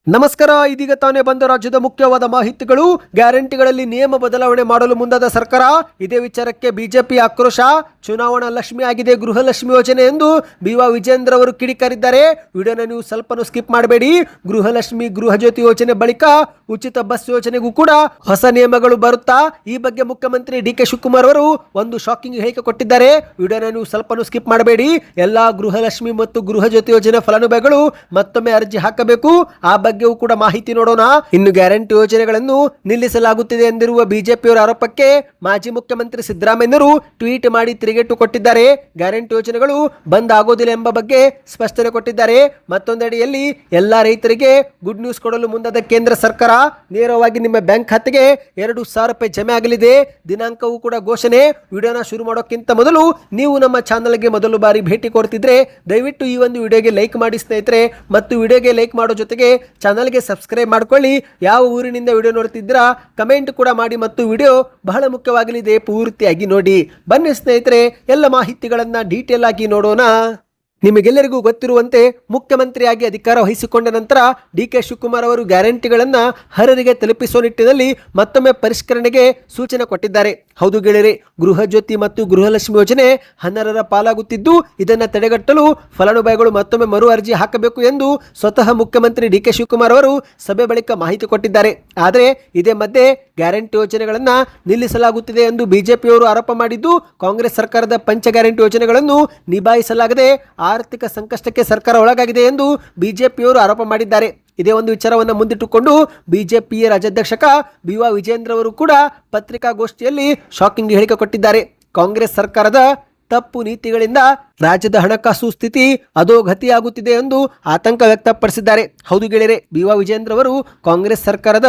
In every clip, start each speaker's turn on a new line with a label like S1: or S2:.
S1: ನಮಸ್ಕಾರ. ಇದೀಗ ತಾನೇ ಬಂದ ರಾಜ್ಯದ ಮುಖ್ಯವಾದ ಮಾಹಿತಿಗಳು. ಗ್ಯಾರಂಟಿಗಳಲ್ಲಿ ನಿಯಮ ಬದಲಾವಣೆ ಮಾಡಲು ಮುಂದಾದ ಸರ್ಕಾರ. ಇದೇ ವಿಚಾರಕ್ಕೆ ಬಿಜೆಪಿ ಆಕ್ರೋಶ. ಚುನಾವಣಾ ಲಕ್ಷ್ಮಿ ಆಗಿದೆ ಗೃಹಲಕ್ಷ್ಮಿ ಯೋಜನೆ ಎಂದು ಬಿ.ವಾ. ವಿಜೇಂದ್ರ ಅವರು ಕಿಡಿಕಾರಿದ್ದಾರೆ. ವಿಡಿಯೋನ ನೀವು ಸ್ವಲ್ಪನೂ ಸ್ಕಿಪ್ ಮಾಡಬೇಡಿ. ಗೃಹಲಕ್ಷ್ಮಿ ಗೃಹಜ್ಯೋತಿ ಯೋಜನೆ ಬಳಿಕ ಉಚಿತ ಬಸ್ ಯೋಜನೆಗೂ ಕೂಡ ಹೊಸ ನಿಯಮಗಳು ಬರುತ್ತಾ, ಈ ಬಗ್ಗೆ ಮುಖ್ಯಮಂತ್ರಿ ಡಿ.ಕೆ. ಶಿವಕುಮಾರ್ ಅವರು ಒಂದು ಶಾಕಿಂಗ್ ಹೇಳಿಕೆ ಕೊಟ್ಟಿದ್ದಾರೆ. ವಿಡಿಯೋನ ನೀವು ಸ್ವಲ್ಪನೂ ಸ್ಕಿಪ್ ಮಾಡಬೇಡಿ. ಎಲ್ಲಾ ಗೃಹಲಕ್ಷ್ಮಿ ಮತ್ತು ಗೃಹಜ್ಯೋತಿ ಯೋಜನೆ ಫಲಾನುಭವಿಗಳು ಮತ್ತೊಮ್ಮೆ ಅರ್ಜಿ ಹಾಕಬೇಕು. ಆ ಬಗ್ಗೆಯೂ ಕೂಡ ಮಾಹಿತಿ ನೋಡೋಣ. ಇನ್ನು ಗ್ಯಾರಂಟಿ ಯೋಜನೆಗಳನ್ನು ನಿಲ್ಲಿಸಲಾಗುತ್ತಿದೆ ಎಂದಿರುವ ಬಿಜೆಪಿಯವರ ಆರೋಪಕ್ಕೆ ಮಾಜಿ ಮುಖ್ಯಮಂತ್ರಿ ಸಿದ್ದರಾಮಯ್ಯರು ಟ್ವೀಟ್ ಮಾಡಿ ತಿರುಗೇಟು ಕೊಟ್ಟಿದ್ದಾರೆ. ಗ್ಯಾರಂಟಿ ಯೋಜನೆಗಳು ಬಂದ್ ಆಗೋದಿಲ್ಲ ಎಂಬ ಬಗ್ಗೆ ಸ್ಪಷ್ಟನೆ ಕೊಟ್ಟಿದ್ದಾರೆ. ಮತ್ತೊಂದೆಡೆಯಲ್ಲಿ ಎಲ್ಲಾ ರೈತರಿಗೆ ಗುಡ್ ನ್ಯೂಸ್ ಕೊಡಲು ಮುಂದಾದ ಕೇಂದ್ರ ಸರ್ಕಾರ. ನೇರವಾಗಿ ನಿಮ್ಮ ಬ್ಯಾಂಕ್ ಖಾತೆಗೆ 2,000 ರೂಪಾಯಿ ಜಮೆ ಆಗಲಿದೆ. ದಿನಾಂಕವೂ ಕೂಡ ಘೋಷಣೆ. ವಿಡಿಯೋನ ಶುರು ಮಾಡೋಕ್ಕಿಂತ ಮೊದಲು ನೀವು ನಮ್ಮ ಚಾನಲ್ಗೆ ಮೊದಲು ಬಾರಿ ಭೇಟಿ ಕೊಡ್ತಿದ್ರೆ ದಯವಿಟ್ಟು ಈ ಒಂದು ವಿಡಿಯೋಗೆ ಲೈಕ್ ಮಾಡಿ ಸ್ನೇಹಿತರೆ. ಮತ್ತು ವಿಡಿಯೋಗೆ ಲೈಕ್ ಮಾಡೋ ಜೊತೆಗೆ ಚಾನಲ್ಗೆ ಸಬ್ಸ್ಕ್ರೈಬ್ ಮಾಡ್ಕೊಳ್ಳಿ. ಯಾವ ಊರಿನಿಂದ ವಿಡಿಯೋ ನೋಡ್ತಿದ್ದೀರಾ ಕಮೆಂಟ್ ಕೂಡ ಮಾಡಿ. ಮತ್ತು ವಿಡಿಯೋ ಬಹಳ ಮುಖ್ಯವಾಗಲಿದೆ, ಪೂರ್ತಿಯಾಗಿ ನೋಡಿ. ಬನ್ನಿ ಸ್ನೇಹಿತರೆ, ಎಲ್ಲ ಮಾಹಿತಿಗಳನ್ನ ಡೀಟೇಲ್ ಆಗಿ ನೋಡೋಣ. ನಿಮಗೆಲ್ಲರಿಗೂ ಗೊತ್ತಿರುವಂತೆ ಮುಖ್ಯಮಂತ್ರಿಯಾಗಿ ಅಧಿಕಾರ ವಹಿಸಿಕೊಂಡ ನಂತರ ಡಿ.ಕೆ. ಶಿವಕುಮಾರ್ ಅವರು ಗ್ಯಾರಂಟಿಗಳನ್ನು ಅರ್ಹರಿಗೆ ತಲುಪಿಸುವ ನಿಟ್ಟಿನಲ್ಲಿ ಮತ್ತೊಮ್ಮೆ ಪರಿಷ್ಕರಣೆಗೆ ಸೂಚನೆ ಕೊಟ್ಟಿದ್ದಾರೆ. ಹೌದು ಗೆಳೆಯರೆ, ಗೃಹಜ್ಯೋತಿ ಮತ್ತು ಗೃಹಲಕ್ಷ್ಮಿ ಯೋಜನೆ ಅನರ್ಹರ ಪಾಲಾಗುತ್ತಿದ್ದು, ಇದನ್ನು ತಡೆಗಟ್ಟಲು ಫಲಾನುಭವಿಗಳು ಮತ್ತೊಮ್ಮೆ ಮರು ಅರ್ಜಿ ಹಾಕಬೇಕು ಎಂದು ಸ್ವತಃ ಮುಖ್ಯಮಂತ್ರಿ ಡಿ.ಕೆ. ಶಿವಕುಮಾರ್ ಅವರು ಸಭೆ ಬಳಿಕ ಮಾಹಿತಿ ಕೊಟ್ಟಿದ್ದಾರೆ. ಆದರೆ ಇದೇ ಮಧ್ಯೆ ಗ್ಯಾರಂಟಿ ಯೋಜನೆಗಳನ್ನು ನಿಲ್ಲಿಸಲಾಗುತ್ತಿದೆ ಎಂದು ಬಿಜೆಪಿಯವರು ಆರೋಪ ಮಾಡಿದ್ದು, ಕಾಂಗ್ರೆಸ್ ಸರ್ಕಾರದ ಪಂಚ ಗ್ಯಾರಂಟಿ ಯೋಜನೆಗಳನ್ನು ನಿಭಾಯಿಸಲಾಗದೆ ಆರ್ಥಿಕ ಸಂಕಷ್ಟಕ್ಕೆ ಸರ್ಕಾರ ಒಳಗಾಗಿದೆ ಎಂದು ಬಿಜೆಪಿಯವರು ಆರೋಪ ಮಾಡಿದ್ದಾರೆ. ಇದೇ ಒಂದು ವಿಚಾರವನ್ನು ಮುಂದಿಟ್ಟುಕೊಂಡು ಬಿಜೆಪಿಯ ರಾಜ್ಯಾಧ್ಯಕ್ಷ ಬಿ.ವಾ. ವಿಜೇಂದ್ರ ಅವರು ಕೂಡ ಪತ್ರಿಕಾಗೋಷ್ಠಿಯಲ್ಲಿ ಶಾಕಿಂಗ್ ಹೇಳಿಕೆ ಕೊಟ್ಟಿದ್ದಾರೆ. ಕಾಂಗ್ರೆಸ್ ಸರ್ಕಾರದ ತಪ್ಪು ನೀತಿಗಳಿಂದ ರಾಜ್ಯದ ಹಣಕಾಸು ಸ್ಥಿತಿ ಅಧೋಗತಿಯಾಗುತ್ತಿದೆ ಎಂದು ಆತಂಕ ವ್ಯಕ್ತಪಡಿಸಿದ್ದಾರೆ. ಹೌದು ಗೆಳೆಯರೆ, ಬಿ.ವಾ. ವಿಜೇಂದ್ರ ಅವರು ಕಾಂಗ್ರೆಸ್ ಸರ್ಕಾರದ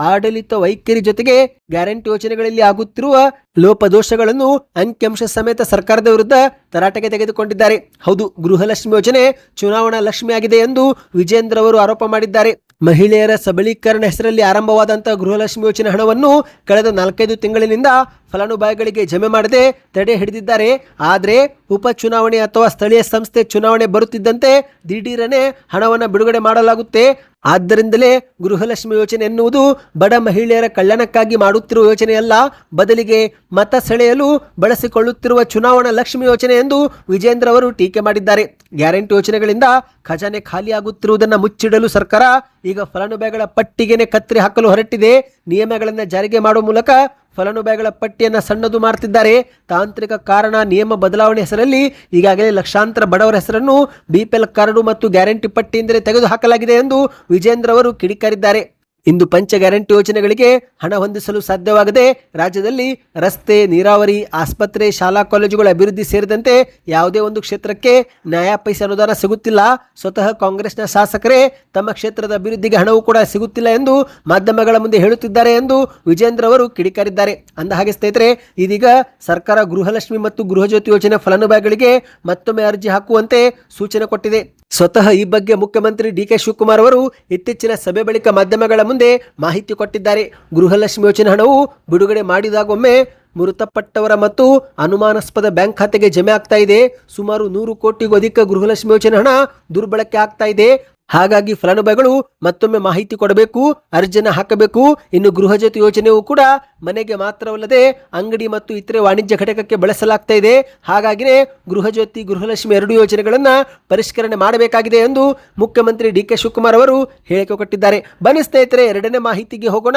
S1: ಆಡಳಿತ ವೈಖರಿ ಜೊತೆಗೆ ಗ್ಯಾರಂಟಿ ಯೋಜನೆಗಳಲ್ಲಿ ಆಗುತ್ತಿರುವ ಲೋಪದೋಷಗಳನ್ನು ಅಂಕಿಅಂಶ ಸಮೇತ ಸರ್ಕಾರದ ವಿರುದ್ಧ ತರಾಟೆಗೆ ತೆಗೆದುಕೊಂಡಿದ್ದಾರೆ. ಹೌದು, ಗೃಹಲಕ್ಷ್ಮಿ ಯೋಜನೆ ಚುನಾವಣಾ ಲಕ್ಷ್ಮಿ ಆಗಿದೆ ಎಂದು ವಿಜೇಂದ್ರ ಅವರು ಆರೋಪ ಮಾಡಿದ್ದಾರೆ. ಮಹಿಳೆಯರ ಸಬಲೀಕರಣ ಹೆಸರಲ್ಲಿ ಆರಂಭವಾದಂತಹ ಗೃಹಲಕ್ಷ್ಮಿ ಯೋಜನೆ ಹಣವನ್ನು ಕಳೆದ 4-5 ತಿಂಗಳಿನಿಂದ ಫಲಾನುಭವಿಗಳಿಗೆ ಜಮೆ ಮಾಡದೆ ತಡೆ ಹಿಡಿದಿದ್ದಾರೆ. ಆದರೆ ಉಪಚುನಾವಣೆ ಅಥವಾ ಸ್ಥಳೀಯ ಸಂಸ್ಥೆ ಚುನಾವಣೆ ಬರುತ್ತಿದ್ದಂತೆ ದಿಢೀರನೆ ಹಣವನ್ನು ಬಿಡುಗಡೆ ಮಾಡಲಾಗುತ್ತೆ. ಆದ್ದರಿಂದಲೇ ಗೃಹಲಕ್ಷ್ಮಿ ಯೋಜನೆ ಎನ್ನುವುದು ಬಡ ಮಹಿಳೆಯರ ಕಲ್ಯಾಣಕ್ಕಾಗಿ ಮಾಡುತ್ತಿರುವ ಯೋಜನೆಯಲ್ಲ, ಬದಲಿಗೆ ಮತ ಸೆಳೆಯಲು ಬಳಸಿಕೊಳ್ಳುತ್ತಿರುವ ಚುನಾವಣಾ ಲಕ್ಷ್ಮಿ ಯೋಜನೆ ಎಂದು ವಿಜೇಂದ್ರ ಅವರು ಟೀಕೆ ಮಾಡಿದ್ದಾರೆ. ಗ್ಯಾರಂಟಿ ಯೋಜನೆಗಳಿಂದ ಖಜಾನೆ ಖಾಲಿಯಾಗುತ್ತಿರುವುದನ್ನು ಮುಚ್ಚಿಡಲು ಸರ್ಕಾರ ಈಗ ಫಲಾನುಭವಿಗಳ ಪಟ್ಟಿಗೆನೆ ಕತ್ತರಿ ಹಾಕಲು ಹೊರಟಿದೆ. ನಿಯಮಗಳನ್ನು ಜಾರಿಗೆ ಮಾಡುವ ಮೂಲಕ ಫಲಾನುಭವಿಗಳ ಪಟ್ಟಿಯನ್ನು ಸಣ್ಣದು ಮಾಡ್ತಿದ್ದಾರೆ. ತಾಂತ್ರಿಕ ಕಾರಣ ನಿಯಮ ಬದಲಾವಣೆ ಹೆಸರಲ್ಲಿ ಈಗಾಗಲೇ ಲಕ್ಷಾಂತರ ಬಡವರ ಹೆಸರನ್ನು ಬಿಪಿಎಲ್ ಕಾರ್ಡು ಮತ್ತು ಗ್ಯಾರಂಟಿ ಪಟ್ಟಿಯಿಂದ ತೆಗೆದುಹಾಕಲಾಗಿದೆ ಎಂದು ವಿಜೇಂದ್ರ ಅವರು ಕಿಡಿಕಾರಿದ್ದಾರೆ. ಇಂದು ಪಂಚ ಗ್ಯಾರಂಟಿ ಯೋಜನೆಗಳಿಗೆ ಹಣ ಹೊಂದಿಸಲು ಸಾಧ್ಯವಾಗದೆ ರಾಜ್ಯದಲ್ಲಿ ರಸ್ತೆ, ನೀರಾವರಿ, ಆಸ್ಪತ್ರೆ, ಶಾಲಾ ಕಾಲೇಜುಗಳ ಅಭಿವೃದ್ಧಿ ಸೇರಿದಂತೆ ಯಾವುದೇ ಒಂದು ಕ್ಷೇತ್ರಕ್ಕೆ ನ್ಯಾಯ ಪೈಸೆ ಅನುದಾನ ಸಿಗುತ್ತಿಲ್ಲ. ಸ್ವತಃ ಕಾಂಗ್ರೆಸ್ನ ಶಾಸಕರೇ ತಮ್ಮ ಕ್ಷೇತ್ರದ ಅಭಿವೃದ್ಧಿಗೆ ಹಣವೂ ಕೂಡ ಸಿಗುತ್ತಿಲ್ಲ ಎಂದು ಮಾಧ್ಯಮಗಳ ಮುಂದೆ ಹೇಳುತ್ತಿದ್ದಾರೆ ಎಂದು ವಿಜೇಂದ್ರ ಅವರು ಕಿಡಿಕಾರಿದ್ದಾರೆ. ಅಂದಹಾಗೆ ಸ್ನೇಹಿತರೆ, ಇದೀಗ ಸರ್ಕಾರ ಗೃಹಲಕ್ಷ್ಮಿ ಮತ್ತು ಗೃಹಜ್ಯೋತಿ ಯೋಜನೆ ಫಲಾನುಭವಿಗಳಿಗೆ ಮತ್ತೊಮ್ಮೆ ಅರ್ಜಿ ಹಾಕುವಂತೆ ಸೂಚನೆ ಕೊಟ್ಟಿದೆ. ಸ್ವತಃ ಈ ಬಗ್ಗೆ ಮುಖ್ಯಮಂತ್ರಿ ಡಿ.ಕೆ. ಶಿವಕುಮಾರ್ ಅವರು ಇತ್ತೀಚಿನ ಸಭೆ ಬಳಿಕ ಮಾಧ್ಯಮಗಳ ಮುಂದೆ ಮಾಹಿತಿ ಕೊಟ್ಟಿದ್ದಾರೆ. ಗೃಹಲಕ್ಷ್ಮಿ ಯೋಜನೆ ಹಣವು ಬಿಡುಗಡೆ ಮಾಡಿದಾಗೊಮ್ಮೆ ಮೃತಪಟ್ಟವರ ಮತ್ತು ಅನುಮಾನಾಸ್ಪದ ಬ್ಯಾಂಕ್ ಖಾತೆಗೆ ಜಮೆ ಆಗ್ತಾ ಇದೆ. ಸುಮಾರು 100 ಕೋಟಿಗೂ ಅಧಿಕ ಗೃಹಲಕ್ಷ್ಮಿ ಯೋಜನೆ ಹಣ ದುರ್ಬಳಕೆ ಆಗ್ತಾ ಇದೆ. ಹಾಗಾಗಿ ಫಲಾನುಭವಿಗಳು ಮತ್ತೊಮ್ಮೆ ಮಾಹಿತಿ ಕೊಡಬೇಕು, ಅರ್ಜಿಯನ್ನು ಹಾಕಬೇಕು. ಇನ್ನು ಗೃಹಜ್ಯೋತಿ ಯೋಜನೆಯೂ ಕೂಡ ಮನೆಗೆ ಮಾತ್ರವಲ್ಲದೆ ಅಂಗಡಿ ಮತ್ತು ಇತರೆ ವಾಣಿಜ್ಯ ಘಟಕಕ್ಕೆ ಬಳಸಲಾಗ್ತಾ ಇದೆ. ಹಾಗಾಗಿನೇ ಗೃಹಜ್ಯೋತಿ, ಗೃಹಲಕ್ಷ್ಮಿ 2 ಯೋಜನೆಗಳನ್ನು ಪರಿಷ್ಕರಣೆ ಮಾಡಬೇಕಾಗಿದೆ ಎಂದು ಮುಖ್ಯಮಂತ್ರಿ ಡಿ.ಕೆ. ಶಿವಕುಮಾರ್ ಅವರು ಹೇಳಿಕೆ ಕೊಟ್ಟಿದ್ದಾರೆ. ಬನ್ನಿ ಸ್ನೇಹಿತರೆ, ಎರಡನೇ ಮಾಹಿತಿಗೆ ಹೋಗೋಣ.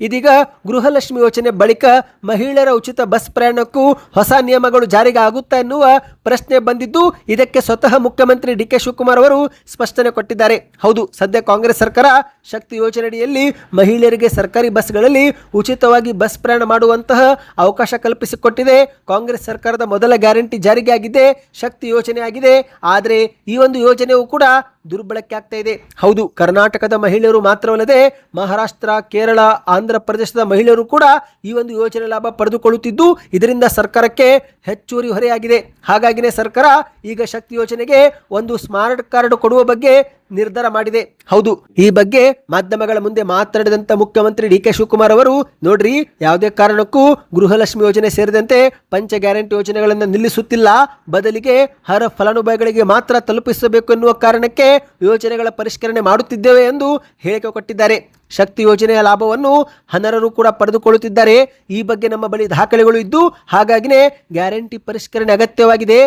S1: ಇದೀಗ ಗೃಹಲಕ್ಷ್ಮಿ ಯೋಜನೆ ಬಳಿಕ ಮಹಿಳೆಯರ ಉಚಿತ ಬಸ್ ಪ್ರಯಾಣಕ್ಕೂ ಹೊಸ ನಿಯಮಗಳು ಜಾರಿಗೆ ಆಗುತ್ತಾ ಎನ್ನುವ ಪ್ರಶ್ನೆ ಬಂದಿದ್ದು, ಇದಕ್ಕೆ ಸ್ವತಃ ಮುಖ್ಯಮಂತ್ರಿ ಡಿ.ಕೆ. ಶಿವಕುಮಾರ್ ಅವರು ಸ್ಪಷ್ಟನೆ ಕೊಟ್ಟಿದ್ದಾರೆ. ಹೌದು, ಸದ್ಯ ಕಾಂಗ್ರೆಸ್ ಸರ್ಕಾರ ಶಕ್ತಿ ಯೋಜನೆಯಡಿಯಲ್ಲಿ ಮಹಿಳೆಯರಿಗೆ ಸರ್ಕಾರಿ ಬಸ್ಗಳಲ್ಲಿ ಉಚಿತವಾಗಿ ಬಸ್ ಪ್ರಯಾಣ ಮಾಡುವಂತಹ ಅವಕಾಶ ಕಲ್ಪಿಸಿಕೊಟ್ಟಿದೆ. ಕಾಂಗ್ರೆಸ್ ಸರ್ಕಾರದ ಮೊದಲ ಗ್ಯಾರಂಟಿ ಜಾರಿಗೆ ಆಗಿದೆ, ಶಕ್ತಿ ಯೋಜನೆ ಆಗಿದೆ. ಆದರೆ ಈ ಒಂದು ಯೋಜನೆಯೂ ಕೂಡ ದುರ್ಬಳಕೆ ಆಗ್ತಾ ಇದೆ. ಹೌದು, ಕರ್ನಾಟಕದ ಮಹಿಳೆಯರು ಮಾತ್ರವಲ್ಲದೆ ಮಹಾರಾಷ್ಟ್ರ, ಕೇರಳ, ಆಂಧ್ರ ಪ್ರದೇಶದ ಮಹಿಳೆಯರು ಕೂಡ ಈ ಒಂದು ಯೋಜನೆ ಲಾಭ ಪಡೆದುಕೊಳ್ಳುತ್ತಿದ್ದು, ಇದರಿಂದ ಸರ್ಕಾರಕ್ಕೆ ಹೆಚ್ಚುವರಿ ಹೊರೆಯಾಗಿದೆ. ಹಾಗಾಗಿನೇ ಸರ್ಕಾರ ಈಗ ಶಕ್ತಿ ಯೋಜನೆಗೆ ಒಂದು ಸ್ಮಾರ್ಟ್ ಕಾರ್ಡ್ ಕೊಡುವ ಬಗ್ಗೆ ನಿರ್ಧಾರ ಮಾಡಿದೆ. ಹೌದು, ಈ ಬಗ್ಗೆ ಮಾಧ್ಯಮಗಳ ಮುಂದೆ ಮಾತನಾಡಿದಂತ ಮುಖ್ಯಮಂತ್ರಿ ಡಿ ಕೆ ಶಿವಕುಮಾರ್ ಅವರು, ನೋಡ್ರಿ, ಯಾವುದೇ ಕಾರಣಕ್ಕೂ ಗೃಹಲಕ್ಷ್ಮಿ ಯೋಜನೆ ಸೇರಿದಂತೆ ಪಂಚ ಗ್ಯಾರಂಟಿ ಯೋಜನೆಗಳನ್ನು ನಿಲ್ಲಿಸುತ್ತಿಲ್ಲ, ಬದಲಿಗೆ ಅರ್ಹ ಫಲಾನುಭವಿಗಳಿಗೆ ಮಾತ್ರ ತಲುಪಿಸಬೇಕು ಎನ್ನುವ ಕಾರಣಕ್ಕೆ ಯೋಜನೆಗಳ ಪರಿಷ್ಕರಣೆ ಮಾಡುತ್ತಿದ್ದೇವೆ ಎಂದು ಹೇಳಿಕೆ ಕೊಟ್ಟಿದ್ದಾರೆ. ಶಕ್ತಿ ಯೋಜನೆಯ ಲಾಭವನ್ನು ಅನರ್ಹರು ಕೂಡ ಪಡೆದುಕೊಳ್ಳುತ್ತಿದ್ದಾರೆ. ಈ ಬಗ್ಗೆ ನಮ್ಮ ಬಳಿ ದಾಖಲೆಗಳು ಇದ್ದು, ಹಾಗಾಗಿನೇ ಗ್ಯಾರಂಟಿ ಪರಿಷ್ಕರಣೆ ಅಗತ್ಯವಾಗಿದೆ.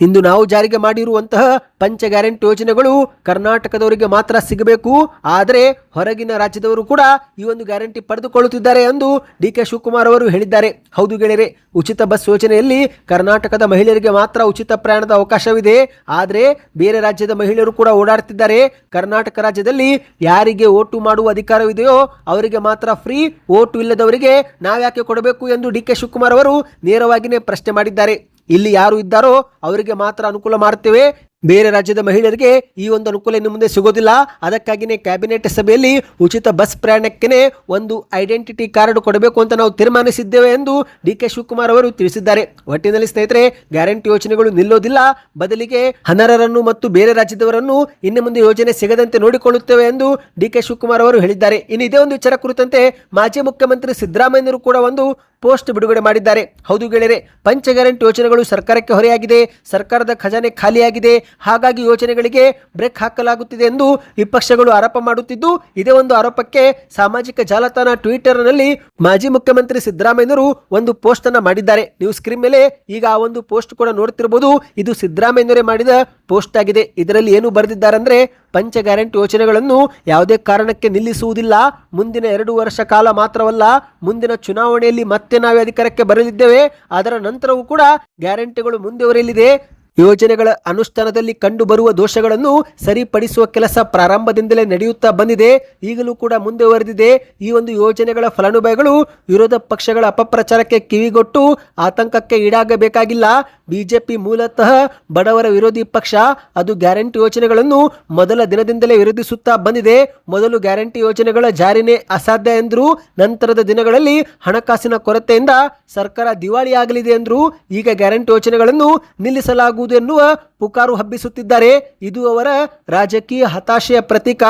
S1: ಇಂದು ನಾವು ಜಾರಿಗೆ ಮಾಡಿರುವಂತಹ ಪಂಚ ಗ್ಯಾರಂಟಿ ಯೋಜನೆಗಳು ಕರ್ನಾಟಕದವರಿಗೆ ಮಾತ್ರ ಸಿಗಬೇಕು, ಆದರೆ ಹೊರಗಿನ ರಾಜ್ಯದವರು ಕೂಡ ಈ ಒಂದು ಗ್ಯಾರಂಟಿ ಪಡೆದುಕೊಳ್ಳುತ್ತಿದ್ದಾರೆ ಎಂದು ಡಿ ಕೆ ಶಿವಕುಮಾರ್ ಅವರು ಹೇಳಿದ್ದಾರೆ. ಹೌದು ಗೆಳೆಯರೆ, ಉಚಿತ ಬಸ್ ಯೋಜನೆಯಲ್ಲಿ ಕರ್ನಾಟಕದ ಮಹಿಳೆಯರಿಗೆ ಮಾತ್ರ ಉಚಿತ ಪ್ರಯಾಣದ ಅವಕಾಶವಿದೆ, ಆದರೆ ಬೇರೆ ರಾಜ್ಯದ ಮಹಿಳೆಯರು ಕೂಡ ಓಡಾಡ್ತಿದ್ದಾರೆ. ಕರ್ನಾಟಕ ರಾಜ್ಯದಲ್ಲಿ ಯಾರಿಗೆ ಓಟು ಮಾಡುವ ಅಧಿಕಾರವಿದೆಯೋ ಅವರಿಗೆ ಮಾತ್ರ ಫ್ರೀ, ಓಟು ಇಲ್ಲದವರಿಗೆ ನಾವ್ಯಾಕೆ ಕೊಡಬೇಕು ಎಂದು ಡಿ ಕೆ ಶಿವಕುಮಾರ್ ಅವರು ನೇರವಾಗಿಯೇ ಪ್ರಶ್ನೆ ಮಾಡಿದ್ದಾರೆ. ಇಲ್ಲಿ ಯಾರು ಇದ್ದಾರೋ ಅವರಿಗೆ ಮಾತ್ರ ಅನುಕೂಲ ಮಾಡುತ್ತೇವೆ, ಬೇರೆ ರಾಜ್ಯದ ಮಹಿಳೆಯರಿಗೆ ಈ ಒಂದು ಅನುಕೂಲ ಇನ್ನು ಮುಂದೆ ಸಿಗೋದಿಲ್ಲ. ಅದಕ್ಕಾಗಿಯೇ ಕ್ಯಾಬಿನೆಟ್ ಸಭೆಯಲ್ಲಿ ಉಚಿತ ಬಸ್ ಪ್ರಯಾಣಕ್ಕೆ ಒಂದು ಐಡೆಂಟಿಟಿ ಕಾರ್ಡ್ ಕೊಡಬೇಕು ಅಂತ ನಾವು ತೀರ್ಮಾನಿಸಿದ್ದೇವೆ ಎಂದು ಡಿ ಕೆ ಶಿವಕುಮಾರ್ ಅವರು ತಿಳಿಸಿದ್ದಾರೆ. ಒಟ್ಟಿನಲ್ಲಿ ಸ್ನೇಹಿತರೆ, ಗ್ಯಾರಂಟಿ ಯೋಜನೆಗಳು ನಿಲ್ಲೋದಿಲ್ಲ, ಬದಲಿಗೆ ಅನರ್ಹರನ್ನು ಮತ್ತು ಬೇರೆ ರಾಜ್ಯದವರನ್ನು ಇನ್ನು ಮುಂದೆ ಯೋಜನೆ ಸಿಗದಂತೆ ನೋಡಿಕೊಳ್ಳುತ್ತೇವೆ ಎಂದು ಡಿ ಕೆ ಶಿವಕುಮಾರ್ ಅವರು ಹೇಳಿದ್ದಾರೆ. ಇನ್ನು ಇದೇ ಒಂದು ವಿಚಾರ ಕುರಿತಂತೆ ಮಾಜಿ ಮುಖ್ಯಮಂತ್ರಿ ಸಿದ್ದರಾಮಯ್ಯರು ಕೂಡ ಒಂದು ಪೋಸ್ಟ್ ಬಿಡುಗಡೆ ಮಾಡಿದ್ದಾರೆ. ಹೌದು ಗೆಳೆಯರೆ, ಪಂಚ ಗ್ಯಾರಂಟಿ ಯೋಜನೆಗಳು ಸರ್ಕಾರಕ್ಕೆ ಹೊರೆಯಾಗಿದೆ, ಸರ್ಕಾರದ ಖಜಾನೆ ಖಾಲಿಯಾಗಿದೆ, ಹಾಗಾಗಿ ಯೋಜನೆಗಳಿಗೆ ಬ್ರೇಕ್ ಹಾಕಲಾಗುತ್ತಿದೆ ಎಂದು ವಿಪಕ್ಷಗಳು ಆರೋಪ ಮಾಡುತ್ತಿದ್ದು, ಇದೇ ಒಂದು ಆರೋಪಕ್ಕೆ ಸಾಮಾಜಿಕ ಜಾಲತಾಣ ಟ್ವಿಟರ್ನಲ್ಲಿ ಮಾಜಿ ಮುಖ್ಯಮಂತ್ರಿ ಸಿದ್ದರಾಮಯ್ಯರು ಒಂದು ಪೋಸ್ಟ್ ಅನ್ನ ಮಾಡಿದ್ದಾರೆ. ನೀವು ಸ್ಕ್ರೀನ್ ಮೇಲೆ ಈಗ ಆ ಒಂದು ಪೋಸ್ಟ್ ಕೂಡ ನೋಡ್ತಿರಬಹುದು. ಇದು ಸಿದ್ದರಾಮಯ್ಯರೇ ಮಾಡಿದ ಪೋಸ್ಟ್ ಆಗಿದೆ. ಇದರಲ್ಲಿ ಏನು ಬರೆದಿದ್ದಾರೆ ಅಂದ್ರೆ, ಪಂಚ ಗ್ಯಾರಂಟಿ ಯೋಜನೆಗಳನ್ನು ಯಾವುದೇ ಕಾರಣಕ್ಕೆ ನಿಲ್ಲಿಸುವುದಿಲ್ಲ, ಮುಂದಿನ 2 ವರ್ಷ ಕಾಲ ಮಾತ್ರವಲ್ಲ, ಮುಂದಿನ ಚುನಾವಣೆಯಲ್ಲಿ ಮತ್ತೆ ನಾವೇ ಅಧಿಕಾರಕ್ಕೆ ಬರಲಿದ್ದೇವೆ, ಅದರ ನಂತರವೂ ಕೂಡ ಗ್ಯಾರಂಟಿಗಳು ಮುಂದುವರಿಯಲಿದೆ. ಯೋಜನೆಗಳ ಅನುಷ್ಠಾನದಲ್ಲಿ ಕಂಡು ಬರುವ ದೋಷಗಳನ್ನು ಸರಿಪಡಿಸುವ ಕೆಲಸ ಪ್ರಾರಂಭದಿಂದಲೇ ನಡೆಯುತ್ತಾ ಬಂದಿದೆ, ಈಗಲೂ ಕೂಡ ಮುಂದುವರೆದಿದೆ. ಈ ಒಂದು ಯೋಜನೆಗಳ ಫಲಾನುಭವಿಗಳು ವಿರೋಧ ಪಕ್ಷಗಳ ಅಪಪ್ರಚಾರಕ್ಕೆ ಕಿವಿಗೊಟ್ಟು ಆತಂಕಕ್ಕೆ ಈಡಾಗಬೇಕಾಗಿಲ್ಲ. ಬಿಜೆಪಿ ಮೂಲತಃ ಬಡವರ ವಿರೋಧಿ ಪಕ್ಷ. ಅದು ಗ್ಯಾರಂಟಿ ಯೋಜನೆಗಳನ್ನು ಮೊದಲ ದಿನದಿಂದಲೇ ವಿರೋಧಿಸುತ್ತಾ ಬಂದಿದೆ. ಮೊದಲು ಗ್ಯಾರಂಟಿ ಯೋಜನೆಗಳ ಜಾರಿನೇ ಅಸಾಧ್ಯ ಎಂದರು, ನಂತರದ ದಿನಗಳಲ್ಲಿ ಹಣಕಾಸಿನ ಕೊರತೆಯಿಂದ ಸರ್ಕಾರ ದಿವಾಳಿಯಾಗಲಿದೆ ಎಂದರು. ಈಗ ಗ್ಯಾರಂಟಿ ಯೋಜನೆಗಳನ್ನು ನಿಲ್ಲಿಸಲಾಗುವುದು ಎನ್ನುವ ಪುಕಾರು ಹಬ್ಬಿಸುತ್ತಿದ್ದಾರೆ. ಇದು ಅವರ ರಾಜಕೀಯ ಹತಾಶೆಯ ಪ್ರತೀಕ.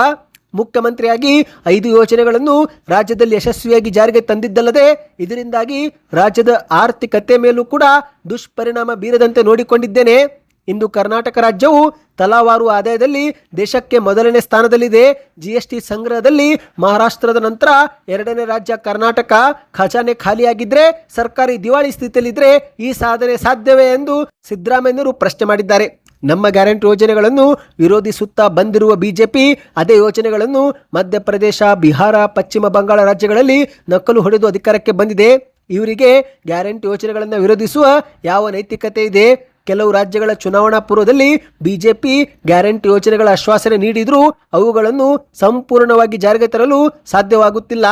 S1: ಮುಖ್ಯಮಂತ್ರಿಯಾಗಿ 5 ಯೋಜನೆಗಳನ್ನು ರಾಜ್ಯದಲ್ಲಿ ಯಶಸ್ವಿಯಾಗಿ ಜಾರಿಗೆ ತಂದಿದ್ದಲ್ಲದೆ, ಇದರಿಂದಾಗಿ ರಾಜ್ಯದ ಆರ್ಥಿಕತೆ ಮೇಲೂ ಕೂಡ ದುಷ್ಪರಿಣಾಮ ಬೀರದಂತೆ ನೋಡಿಕೊಂಡಿದ್ದೇನೆ. ಇಂದು ಕರ್ನಾಟಕ ರಾಜ್ಯವು ತಲಾವಾರು ಆದಾಯದಲ್ಲಿ ದೇಶಕ್ಕೆ ಮೊದಲನೇ ಸ್ಥಾನದಲ್ಲಿದೆ. ಜಿಎಸ್ಟಿ ಸಂಗ್ರಹದಲ್ಲಿ ಮಹಾರಾಷ್ಟ್ರದ ನಂತರ 2ನೇ ರಾಜ್ಯ ಕರ್ನಾಟಕ. ಖಜಾನೆ ಖಾಲಿಯಾಗಿದ್ರೆ, ಸರ್ಕಾರಿ ದಿವಾಳಿ ಸ್ಥಿತಿಯಲ್ಲಿದ್ರೆ ಈ ಸಾಧನೆ ಸಾಧ್ಯವೇ ಎಂದು ಸಿದ್ದರಾಮಯ್ಯರು ಪ್ರಶ್ನೆ ಮಾಡಿದ್ದಾರೆ. ನಮ್ಮ ಗ್ಯಾರಂಟಿ ಯೋಜನೆಗಳನ್ನು ವಿರೋಧಿಸುತ್ತಾ ಬಂದಿರುವ ಬಿಜೆಪಿ ಅದೇ ಯೋಜನೆಗಳನ್ನು ಮಧ್ಯಪ್ರದೇಶ, ಬಿಹಾರ, ಪಶ್ಚಿಮ ಬಂಗಾಳ ರಾಜ್ಯಗಳಲ್ಲಿ ನಕಲು ಹೊಡೆದು ಅಧಿಕಾರಕ್ಕೆ ಬಂದಿದೆ. ಇವರಿಗೆ ಗ್ಯಾರಂಟಿ ಯೋಜನೆಗಳನ್ನು ವಿರೋಧಿಸುವ ಯಾವ ನೈತಿಕತೆ ಇದೆ? ಕೆಲವು ರಾಜ್ಯಗಳ ಚುನಾವಣಾ ಪೂರ್ವದಲ್ಲಿ ಬಿಜೆಪಿ ಗ್ಯಾರಂಟಿ ಯೋಜನೆಗಳ ಆಶ್ವಾಸನೆ ನೀಡಿದರೂ ಅವುಗಳನ್ನು ಸಂಪೂರ್ಣವಾಗಿ ಜಾರಿಗೆ ತರಲು ಸಾಧ್ಯವಾಗುತ್ತಿಲ್ಲ.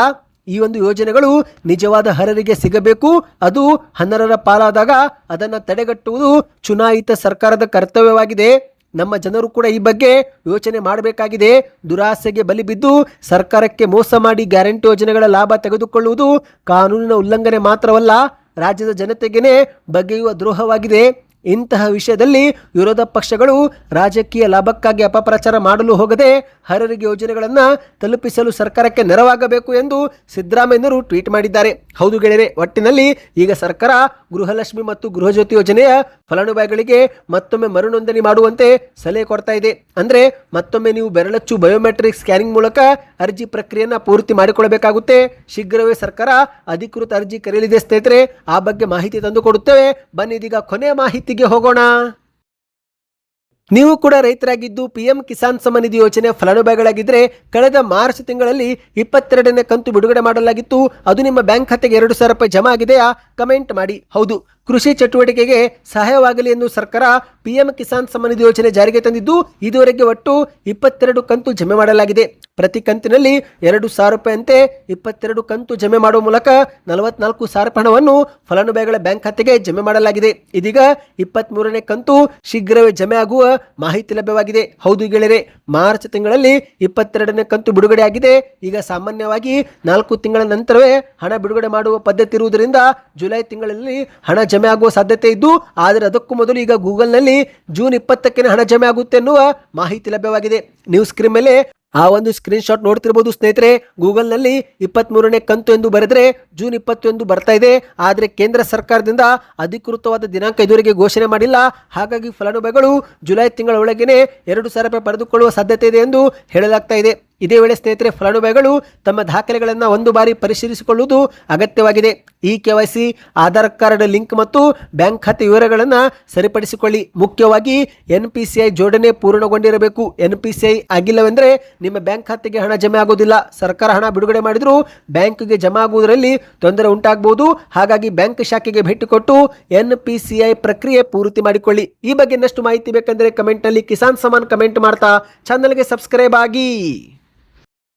S1: ಈ ಒಂದು ಯೋಜನೆಗಳು ನಿಜವಾದ ಅರ್ಹರಿಗೆ ಸಿಗಬೇಕು. ಅದು ಅನರ್ಹರ ಪಾಲಾದಾಗ ಅದನ್ನು ತಡೆಗಟ್ಟುವುದು ಚುನಾಯಿತ ಸರ್ಕಾರದ ಕರ್ತವ್ಯವಾಗಿದೆ. ನಮ್ಮ ಜನರು ಕೂಡ ಈ ಬಗ್ಗೆ ಯೋಚನೆ ಮಾಡಬೇಕಾಗಿದೆ. ದುರಾಸೆಗೆ ಬಲಿ ಬಿದ್ದು ಸರ್ಕಾರಕ್ಕೆ ಮೋಸ ಮಾಡಿ ಗ್ಯಾರಂಟಿ ಯೋಜನೆಗಳ ಲಾಭ ತೆಗೆದುಕೊಳ್ಳುವುದು ಕಾನೂನಿನ ಉಲ್ಲಂಘನೆ ಮಾತ್ರವಲ್ಲ, ರಾಜ್ಯದ ಜನತೆಗೇನೆ ಬಗೆಯುವ ದ್ರೋಹವಾಗಿದೆ. ಇಂತಹ ವಿಷಯದಲ್ಲಿ ವಿರೋಧ ಪಕ್ಷಗಳು ರಾಜಕೀಯ ಲಾಭಕ್ಕಾಗಿ ಅಪಪ್ರಚಾರ ಮಾಡಲು ಹೋಗದೆ ಅರ್ಹರಿಗೆ ಯೋಜನೆಗಳನ್ನು ತಲುಪಿಸಲು ಸರ್ಕಾರಕ್ಕೆ ನೆರವಾಗಬೇಕು ಎಂದು ಸಿದ್ದರಾಮಯ್ಯರು ಟ್ವೀಟ್ ಮಾಡಿದ್ದಾರೆ. ಹೌದು ಗೆಳೆಯರೆ, ಒಟ್ಟಿನಲ್ಲಿ ಈಗ ಸರ್ಕಾರ ಗೃಹಲಕ್ಷ್ಮಿ ಮತ್ತು ಗೃಹಜ್ಯೋತಿ ಯೋಜನೆಯ ಫಲಾನುಭವಿಗಳಿಗೆ ಮತ್ತೊಮ್ಮೆ ಮರುನೋಂದಣಿ ಮಾಡುವಂತೆ ಸಲಹೆ ಕೊಡ್ತಾ ಇದೆ. ಅಂದರೆ ಮತ್ತೊಮ್ಮೆ ನೀವು ಬೆರಳಚ್ಚು ಬಯೋಮೆಟ್ರಿಕ್ ಸ್ಕ್ಯಾನಿಂಗ್ ಮೂಲಕ ಅರ್ಜಿ ಪ್ರಕ್ರಿಯೆಯನ್ನು ಪೂರ್ತಿ ಮಾಡಿಕೊಳ್ಳಬೇಕಾಗುತ್ತೆ. ಶೀಘ್ರವೇ ಸರ್ಕಾರ ಅಧಿಕೃತ ಅರ್ಜಿ ಕರೆಯಲಿದೆ ಸ್ನೇಹಿತರೆ, ಆ ಬಗ್ಗೆ ಮಾಹಿತಿ ತಂದು ಕೊಡುತ್ತೇವೆ. ಬನ್ನಿ ಇದೀಗ ಕೊನೆಯ ಮಾಹಿತಿಗೆ ಹೋಗೋಣ. ನೀವು ಕೂಡ ರೈತರಾಗಿದ್ದು ಪಿಎಂ ಕಿಸಾನ್ ಸಮ್ಮಾನ್ ನಿಧಿ ಯೋಜನೆ ಫಲಾನುಭವಿಗಳಾಗಿದ್ದರೆ ಕಳೆದ ಮಾರ್ಚ್ ತಿಂಗಳಲ್ಲಿ 22ನೇ ಕಂತು ಬಿಡುಗಡೆ ಮಾಡಲಾಗಿತ್ತು. ಅದು ನಿಮ್ಮ ಬ್ಯಾಂಕ್ ಖಾತೆಗೆ 2,000 ರೂಪಾಯಿ ಜಮಾ ಆಗಿದೆಯಾ? ಕಮೆಂಟ್ ಮಾಡಿ. ಹೌದು, ಕೃಷಿ ಚಟುವಟಿಕೆಗೆ ಸಹಾಯವಾಗಲಿ ಎಂದು ಸರ್ಕಾರ ಪಿಎಂ ಕಿಸಾನ್ ಸಮ್ಮಾನ್ ನಿಧಿ ಯೋಜನೆ ಜಾರಿಗೆ ತಂದಿದ್ದು, ಇದುವರೆಗೆ ಒಟ್ಟು 22 ಕಂತು ಜಮೆ ಮಾಡಲಾಗಿದೆ. ಪ್ರತಿ ಕಂತಿನಲ್ಲಿ 2,000 ರೂಪಾಯಿಯಂತೆ 22 ಕಂತು ಜಮೆ ಮಾಡುವ ಮೂಲಕ 44,000 ಹಣವನ್ನು ಫಲಾನುಭವಿಗಳ ಬ್ಯಾಂಕ್ ಖಾತೆಗೆ ಜಮೆ ಮಾಡಲಾಗಿದೆ. ಇದೀಗ 23ನೇ ಕಂತು ಶೀಘ್ರವೇ ಜಮೆ ಆಗುವ ಮಾಹಿತಿ ಲಭ್ಯವಾಗಿದೆ. ಹೌದು ಗೆಳೆಯರೆ, ಮಾರ್ಚ್ ತಿಂಗಳಲ್ಲಿ 22ನೇ ಕಂತು ಬಿಡುಗಡೆ ಆಗಿದೆ. ಈಗ ಸಾಮಾನ್ಯವಾಗಿ 4 ತಿಂಗಳ ನಂತರವೇ ಹಣ ಬಿಡುಗಡೆ ಮಾಡುವ ಪದ್ಧತಿ ಇರುವುದರಿಂದ ಜುಲೈ ತಿಂಗಳಲ್ಲಿ ಹಣ ಜಮೆ ಆಗುವ ಸಾಧ್ಯತೆ ಇದ್ದು, ಆದರೆ ಅದಕ್ಕೂ ಮೊದಲು ಈಗ ಗೂಗಲ್ನಲ್ಲಿ ಜೂನ್ 20ಕ್ಕೆ ಹಣ ಜಮೆ ಆಗುತ್ತೆ ಎನ್ನುವ ಮಾಹಿತಿ ಲಭ್ಯವಾಗಿದೆ. ನೀವು ಸ್ಕ್ರೀನ್ ಮೇಲೆ ಆ ಒಂದು ಸ್ಕ್ರೀನ್ ಶಾಟ್ ನೋಡ್ತಿರಬಹುದು ಸ್ನೇಹಿತರೆ. ಗೂಗಲ್ನಲ್ಲಿ 23ನೇ ಕಂತು ಎಂದು ಬರೆದ್ರೆ ಜೂನ್ 20 ಎಂದು ಬರ್ತಾ ಇದೆ. ಆದರೆ ಕೇಂದ್ರ ಸರ್ಕಾರದಿಂದ ಅಧಿಕೃತವಾದ ದಿನಾಂಕ ಇದುವರೆಗೆ ಘೋಷಣೆ ಮಾಡಿಲ್ಲ. ಹಾಗಾಗಿ ಫಲಾನುಭವಿಗಳು ಜುಲೈ ತಿಂಗಳ ಒಳಗೇನೆ 2,000 ರೂಪಾಯಿ ಪಡೆದುಕೊಳ್ಳುವ ಸಾಧ್ಯತೆ ಇದೆ ಎಂದು ಹೇಳಲಾಗ್ತಾ ಇದೆ. ಇದೇ ವೇಳೆ ಸ್ನೇಹಿತರೆ, ಫಲಾನುಭವಿಗಳು ತಮ್ಮ ದಾಖಲೆಗಳನ್ನು ಒಂದು ಬಾರಿ ಪರಿಶೀಲಿಸಿಕೊಳ್ಳುವುದು ಅಗತ್ಯವಾಗಿದೆ. ಈ KYC, ಆಧಾರ್ ಕಾರ್ಡ್ ಲಿಂಕ್ ಮತ್ತು ಬ್ಯಾಂಕ್ ಖಾತೆ ವಿವರಗಳನ್ನು ಸರಿಪಡಿಸಿಕೊಳ್ಳಿ. ಮುಖ್ಯವಾಗಿ NPCI ಜೋಡಣೆ ಪೂರ್ಣಗೊಂಡಿರಬೇಕು. NPCI ಆಗಿಲ್ಲವೆಂದರೆ ನಿಮ್ಮ ಬ್ಯಾಂಕ್ ಖಾತೆಗೆ ಹಣ ಜಮೆ ಆಗೋದಿಲ್ಲ. ಸರ್ಕಾರ ಹಣ ಬಿಡುಗಡೆ ಮಾಡಿದರೂ ಬ್ಯಾಂಕ್ಗೆ ಜಮಾ ಆಗುವುದರಲ್ಲಿ ತೊಂದರೆ ಉಂಟಾಗಬಹುದು. ಹಾಗಾಗಿ ಬ್ಯಾಂಕ್ ಶಾಖೆಗೆ ಭೇಟಿ ಕೊಟ್ಟು NPCI ಪ್ರಕ್ರಿಯೆ ಪೂರ್ತಿ ಮಾಡಿಕೊಳ್ಳಿ. ಈ ಬಗ್ಗೆ ಇನ್ನಷ್ಟು ಮಾಹಿತಿ ಬೇಕೆಂದರೆ ಕಮೆಂಟ್ನಲ್ಲಿ ಕಿಸಾನ್ ಸಮಾನ್ ಕಮೆಂಟ್ ಮಾಡ್ತಾ ಚಾನಲ್ಗೆ ಸಬ್ಸ್ಕ್ರೈಬ್ ಆಗಿ.